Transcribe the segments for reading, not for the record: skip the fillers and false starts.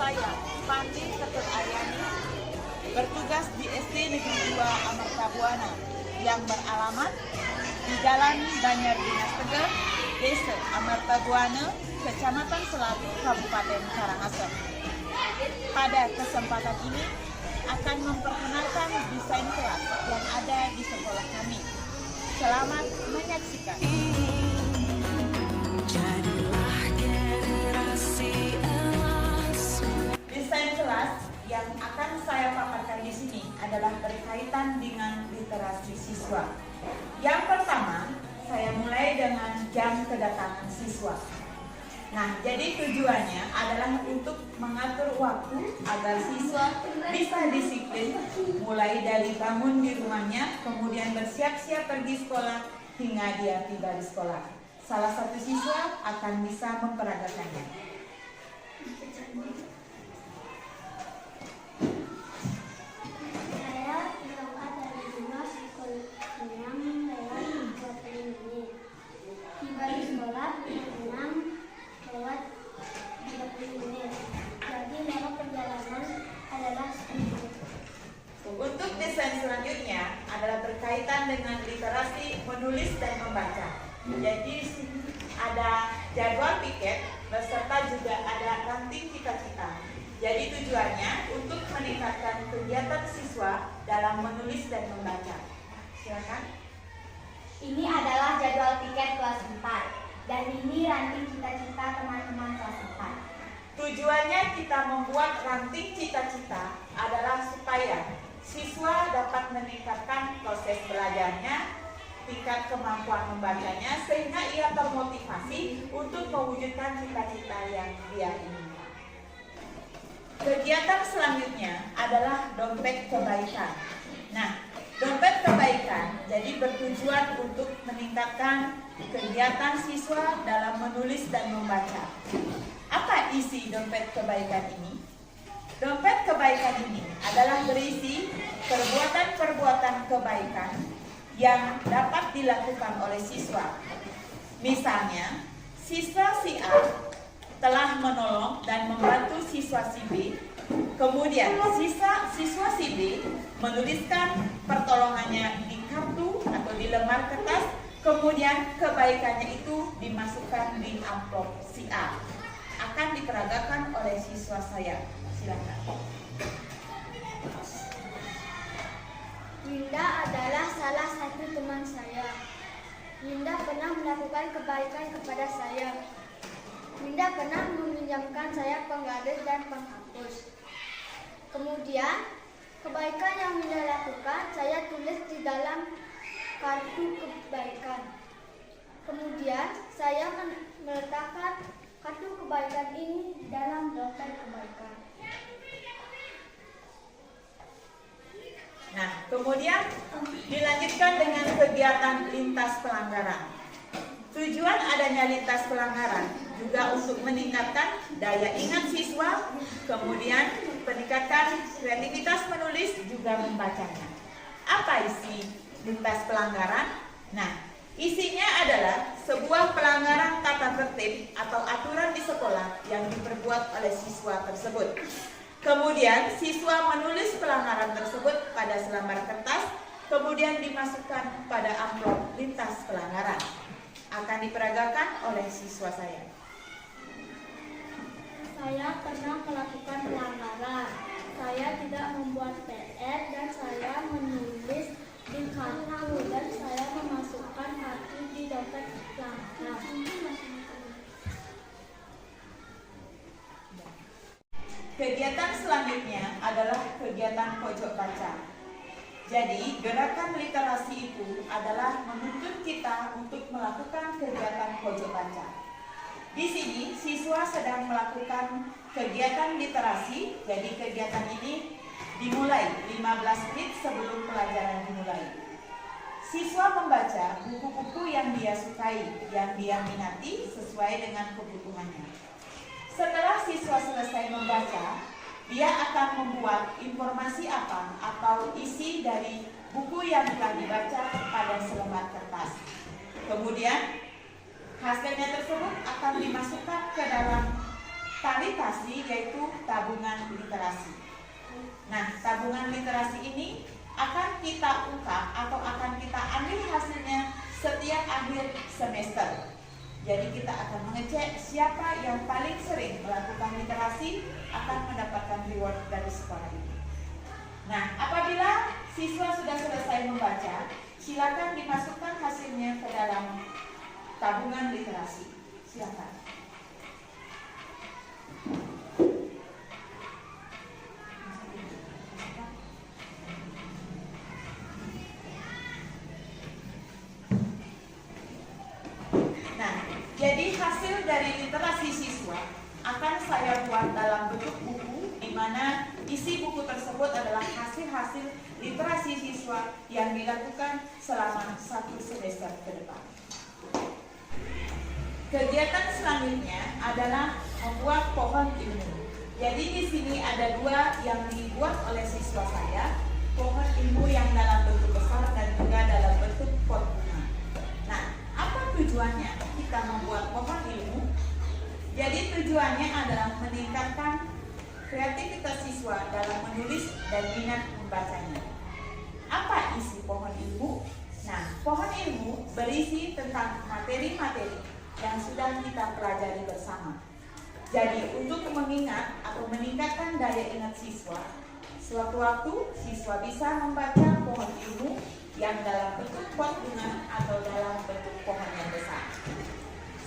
Saya, Pandi Ketut Aryani, bertugas di SD Negeri 2 Amarta Buana yang beralamat di Jalan Banjar Dinas Tegal, Desa Amarta Buana, Kecamatan Selatu, Kabupaten Karangasem. Pada kesempatan ini akan memperkenalkan desain kelas yang ada di sekolah kami. Selamat menyaksikan. Desain kelas yang akan saya paparkan di sini adalah berkaitan dengan literasi siswa. Yang pertama, saya mulai dengan jam kedatangan siswa. Nah, jadi tujuannya adalah untuk mengatur waktu agar siswa bisa disiplin mulai dari bangun di rumahnya, kemudian bersiap-siap pergi sekolah hingga dia tiba di sekolah. Salah satu siswa akan bisa memperagakannya. Untuk desain selanjutnya adalah berkaitan dengan literasi menulis dan membaca. Jadi ada jadwal piket beserta juga ada ranting cita-cita. Jadi tujuannya untuk meningkatkan kegiatan siswa dalam menulis dan membaca. Silakan. Ini adalah jadwal piket kelas 4 dan ini ranting cita-cita teman-teman kelas 4. Tujuannya kita membuat ranting cita-cita adalah supaya siswa dapat meningkatkan proses belajarnya, tingkat kemampuan membacanya, sehingga ia termotivasi untuk mewujudkan cita-cita yang dia inginkan. Kegiatan selanjutnya adalah dompet kebaikan. Nah, dompet kebaikan jadi bertujuan untuk meningkatkan kegiatan siswa dalam menulis dan membaca. Apa isi dompet kebaikan ini? Dompet kebaikan ini adalah berisi perbuatan-perbuatan kebaikan yang dapat dilakukan oleh siswa. Misalnya, siswa si A telah menolong dan membantu siswa si B. Kemudian siswa si B menuliskan pertolongannya di kartu atau di lembar kertas. Kemudian kebaikannya itu dimasukkan di amplop si A. Akan diperagakan oleh siswa saya. Silakan. Winda adalah salah satu teman saya. Winda pernah melakukan kebaikan kepada saya. Winda pernah meminjamkan saya penggaris dan penghapus. Kemudian, kebaikan yang Winda lakukan saya tulis di dalam kartu kebaikan. Kemudian, saya meletakkan kartu kebaikan ini dalam dompet kebaikan. Nah, kemudian dilanjutkan dengan kegiatan lintas pelanggaran. Tujuan adanya lintas pelanggaran juga untuk meningkatkan daya ingat siswa, kemudian meningkatkan kreativitas menulis juga membacanya. Apa isi lintas pelanggaran? Nah, isinya adalah sebuah pelanggaran tata tertib atau aturan di sekolah yang diperbuat oleh siswa tersebut. Kemudian siswa menulis pelanggaran tersebut pada selembar kertas, kemudian dimasukkan pada amplop lintas pelanggaran. Akan diperagakan oleh siswa saya. Saya pernah melakukan pelanggaran. Saya tidak membuat PR dan saya menulis di kartu dan saya memasukkan kartu di dompet pelanggaran. Kegiatan selanjutnya adalah kegiatan pojok baca. Jadi, gerakan literasi itu adalah menuntut kita untuk melakukan kegiatan pojok baca. Di sini, siswa sedang melakukan kegiatan literasi, jadi kegiatan ini dimulai 15 menit sebelum pelajaran dimulai. Siswa membaca buku-buku yang dia sukai, yang dia minati sesuai dengan kebutuhannya. Setelah siswa selesai membaca, dia akan membuat informasi apa atau isi dari buku yang telah dibaca pada selembar kertas. Kemudian, hasilnya tersebut akan dimasukkan ke dalam Talitasi yaitu tabungan literasi. Nah, tabungan literasi ini akan kita ungkap atau akan kita ambil hasilnya setiap akhir semester. Jadi kita akan mengecek siapa yang paling sering melakukan literasi akan mendapatkan reward dari sekolah ini. Nah, apabila siswa sudah selesai membaca, silakan dimasukkan hasilnya ke dalam tabungan literasi. Silakan. Nah, jadi hasil dari literasi siswa akan saya buat dalam bentuk buku, di mana isi buku tersebut adalah hasil-hasil literasi siswa yang dilakukan selama 1 semester ke depan. Kegiatan selanjutnya adalah membuat pohon ilmu. Jadi di sini ada 2 yang dibuat oleh siswa saya, pohon ilmu yang dalam bentuk besar dan juga dalam bentuk pot bunga. Nah, apa tujuannya kita membuat pohon ilmu? Jadi tujuannya adalah meningkatkan kreativitas siswa dalam menulis dan minat membacanya. Apa isi pohon ilmu? Nah, pohon ilmu berisi tentang materi-materi yang sudah kita pelajari bersama. Jadi untuk mengingat atau meningkatkan daya ingat siswa, sewaktu-waktu siswa bisa membaca pohon ilmu yang dalam bentuk pot bunga atau dalam bentuk pohon yang besar.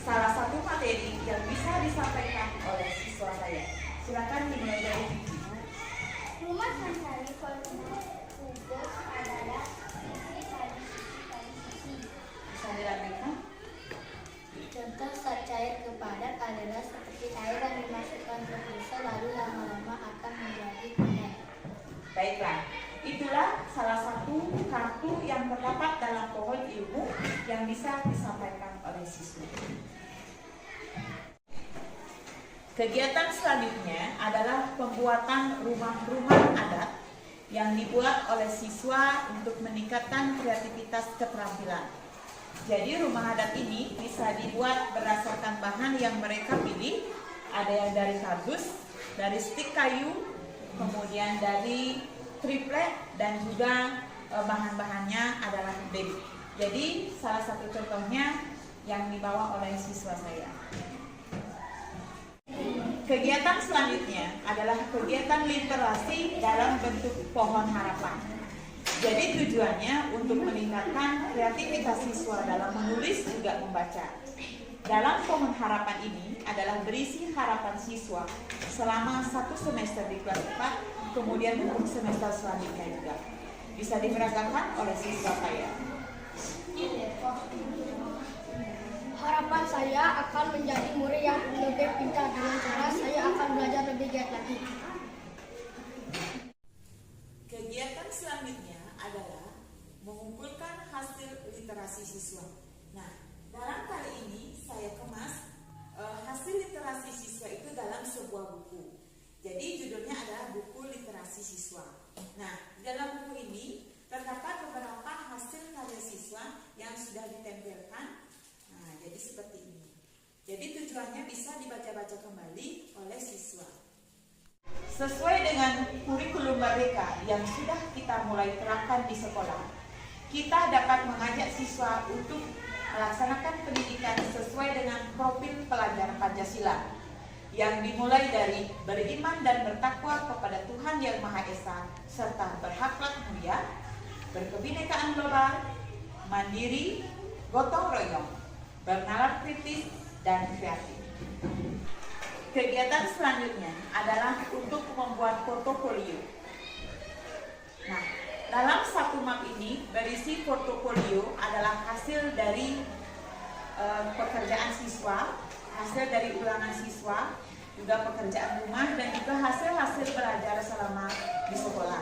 Salah satu materi yang bisa disampaikan oleh siswa saya. Silakan dimulai dari Vicky. Rumah Sansari Kolombo Kubus adalah sisi sisi. Bisa dilanjutkan? Contoh zat cair ke padat adalah seperti air yang dimasukkan ke pisau lalu lama-lama akan menjadi padat. Baiklah, itulah salah satu kartu yang terdapat dalam pohon ilmu yang bisa disampaikan oleh siswa. Kegiatan selanjutnya adalah pembuatan rumah-rumah adat yang dibuat oleh siswa untuk meningkatkan kreativitas keterampilan. Jadi rumah adat ini bisa dibuat berdasarkan bahan yang mereka pilih. Ada yang dari kardus, dari stik kayu, kemudian dari triplek, dan juga bahan-bahannya adalah baby. Jadi salah satu contohnya yang dibawa oleh siswa saya. Kegiatan selanjutnya adalah kegiatan literasi dalam bentuk pohon harapan. Jadi tujuannya untuk meningkatkan kreativitas siswa dalam menulis juga membaca. Dalam pohon harapan ini adalah berisi harapan siswa selama 1 semester di kelas 4, kemudian untuk semester selanjutnya juga. Bisa diberagakan oleh siswa saya. Harapan saya akan menjadi murid yang lebih pintar dengan cara saya akan belajar lebih giat lagi. Kegiatan selanjutnya adalah mengumpulkan hasil literasi siswa. Nah, dalam kali ini saya kemas hasil literasi siswa itu dalam sebuah buku. Jadi judulnya adalah buku literasi siswa. Nah, dalam buku ini terdapat beberapa hasil karya siswa yang sudah ditempelkan. Nah, jadi seperti ini. Jadi tujuannya bisa dibaca-baca kembali oleh siswa. Sesuai dengan kurikulum merdeka yang sudah kita mulai terapkan di sekolah, kita dapat mengajak siswa untuk melaksanakan pendidikan sesuai dengan profil pelajar Pancasila yang dimulai dari beriman dan bertakwa kepada Tuhan Yang Maha Esa serta berakhlak mulia, berkebinekaan global, mandiri, gotong royong, bernalar kritis, dan kreatif. Kegiatan selanjutnya adalah untuk membuat portofolio. Nah, dalam satu map ini berisi portofolio adalah hasil dari pekerjaan siswa, hasil dari ulangan siswa, juga pekerjaan rumah, dan juga hasil-hasil belajar selama di sekolah.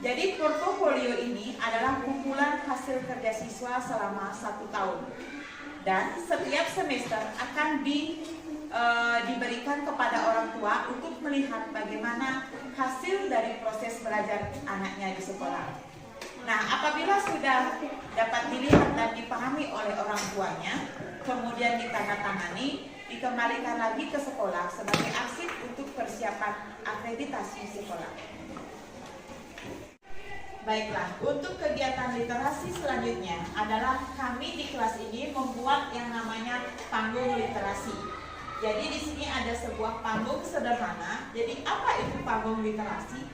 Jadi portofolio ini adalah kumpulan hasil kerja siswa selama 1 tahun. Dan setiap semester akan diberikan kepada orang tua untuk melihat bagaimana hasil dari proses belajar anaknya di sekolah. Nah, apabila sudah dapat dilihat dan dipahami oleh orang tuanya, kemudian ditandatangani, dikembalikan lagi ke sekolah sebagai arsip untuk persiapan akreditasi sekolah. Baiklah, untuk kegiatan literasi selanjutnya adalah kami di kelas ini membuat yang namanya panggung literasi. Jadi di sini ada sebuah panggung sederhana. Jadi apa itu panggung literasi?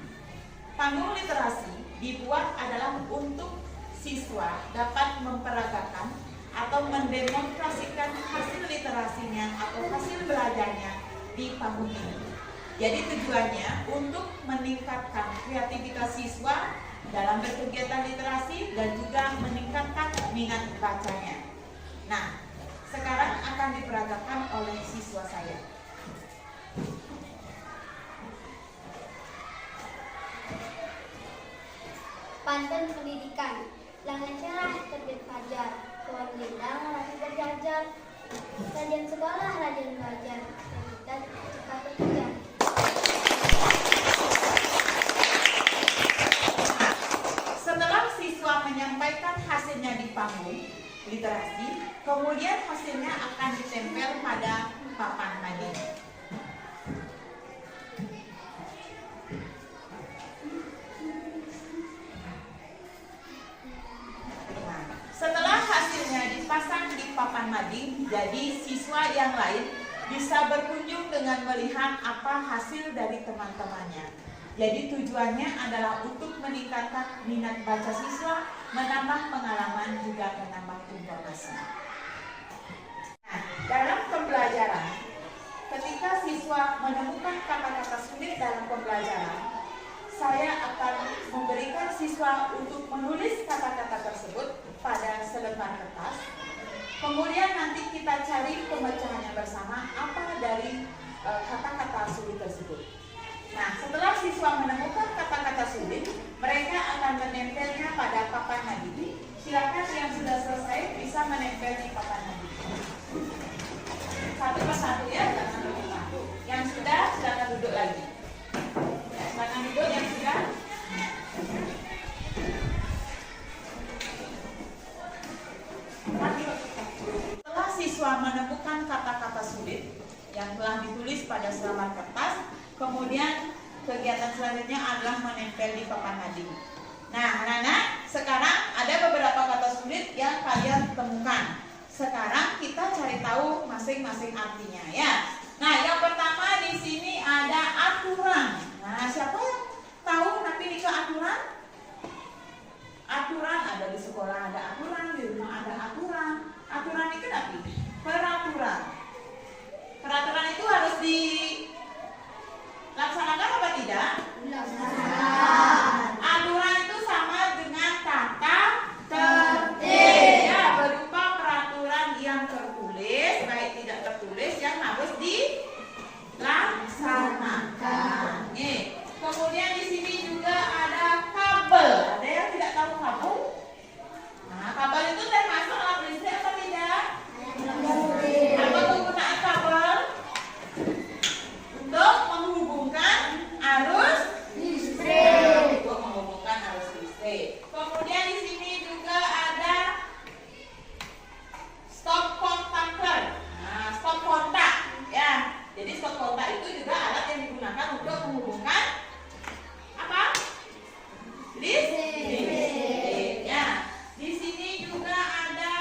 Panggung literasi dibuat adalah untuk siswa dapat memperagakan atau mendemonstrasikan hasil literasinya atau hasil belajarnya di panggung ini. Jadi tujuannya untuk meningkatkan kreativitas siswa dalam berkegiatan literasi dan juga meningkatkan minat bacanya. Nah, sekarang akan diperagakan oleh siswa saya. Pantun pendidikan. Langit cerah terbit fajar, pohon rindang rajin berjajar. Rajin sekolah, rajin belajar, kita cepat bekerja. Setelah siswa menyampaikan hasilnya di panggung literasi, kemudian hasilnya akan ditempel pada papan mading. Nah, setelah hasilnya dipasang di papan mading, jadi siswa yang lain bisa berkunjung dengan melihat apa hasil dari teman-temannya. Jadi tujuannya adalah untuk meningkatkan minat baca siswa, menambah pengalaman, juga menambah informasi. Nah, dalam pembelajaran, ketika siswa menemukan kata-kata sulit dalam pembelajaran, saya akan memberikan siswa untuk menulis kata-kata tersebut pada selembar kertas. Kemudian nanti kita cari pemecahannya bersama apa dari kata-kata sulit tersebut. Nah, setelah siswa menemukan kata-kata sulit, mereka akan menempelnya pada papan mading. Silakan yang sudah selesai bisa menempel di papan mading. Satu persatu ya, jangan satu. Yang sudah, silakan duduk lagi. Ya, silakan duduk yang sudah. Setelah siswa menemukan kata-kata sulit yang telah ditulis pada selembar kertas, kemudian kegiatan selanjutnya adalah menempel di papan mading. Nah, anak-anak, sekarang ada beberapa kata sulit yang kalian temukan. Sekarang kita cari tahu masing-masing artinya ya. Nah, yang pertama di sini ada aturan. Nah, siapa yang tahu napi ke aturan? Aturan ada di sekolah, ada aturan, di rumah ada aturan. Aturan itu napi? Peraturan. Peraturan itu harus dilaksanakan apa tidak? Dilaksanakan. Aturan itu sama dengan tata tertib. Ya, berupa peraturan yang tertulis, baik tidak tertulis yang harus dilaksanakan. Nih, kemudian di sini juga ada kabel. Ada yang tidak tahu kabel? Nah, kabel itu termasuk alat listrik apa tidak? Apa penggunaan kabel? Untuk menghubungkan arus listrik. Untuk menghubungkan arus listrik. Kemudian di sini juga ada stop contactor. Nah, stop kontak ya. Jadi stop kontak itu juga alat yang digunakan untuk menghubungkan apa? Listrik. Ya. Di sini juga ada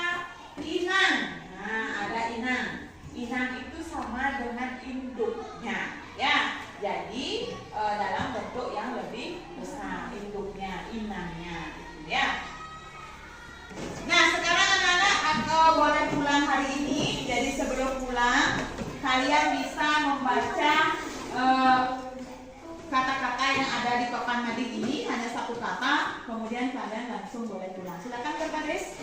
inang. Nah, ada inang. Inang itu sama dengan induknya. Ya, jadi dalam bentuk yang lebih besar induknya, inangnya, ya. Nah, sekarang anak-anak aku boleh pulang hari ini. Jadi sebelum pulang, kalian bisa membaca kata-kata yang ada di papan mading ini, hanya satu kata. Kemudian kalian langsung boleh pulang. Silakan, Kak Paris.